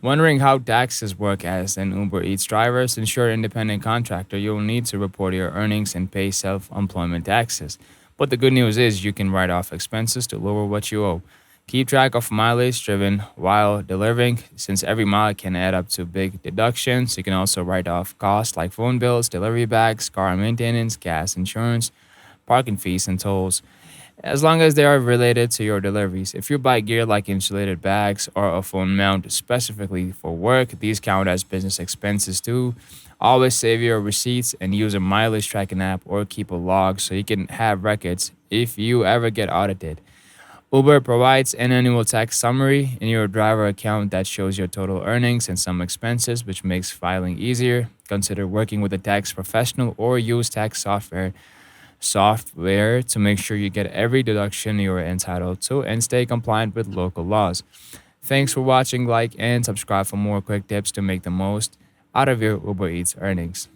Wondering how taxes work as an Uber Eats driver? Since you're an independent contractor, you'll need to report your earnings and pay self employment taxes. But the good news is you can write off expenses to lower what you owe. Keep track of mileage driven while delivering, since every mile can add up to big deductions. You can also write off costs like phone bills, delivery bags, car maintenance, gas insurance, parking fees, and tolls, as long as they are related to your deliveries. If you buy gear like insulated bags or a phone mount specifically for work, these count as business expenses too. Always save your receipts and use a mileage tracking app or keep a log so you can have records if you ever get audited. Uber provides an annual tax summary in your driver account that shows your total earnings and some expenses, which makes filing easier. Consider working with a tax professional or use tax software to make sure you get every deduction you are entitled to and stay compliant with local laws. Thanks for watching, like, and subscribe for more quick tips to make the most out of your Uber Eats earnings.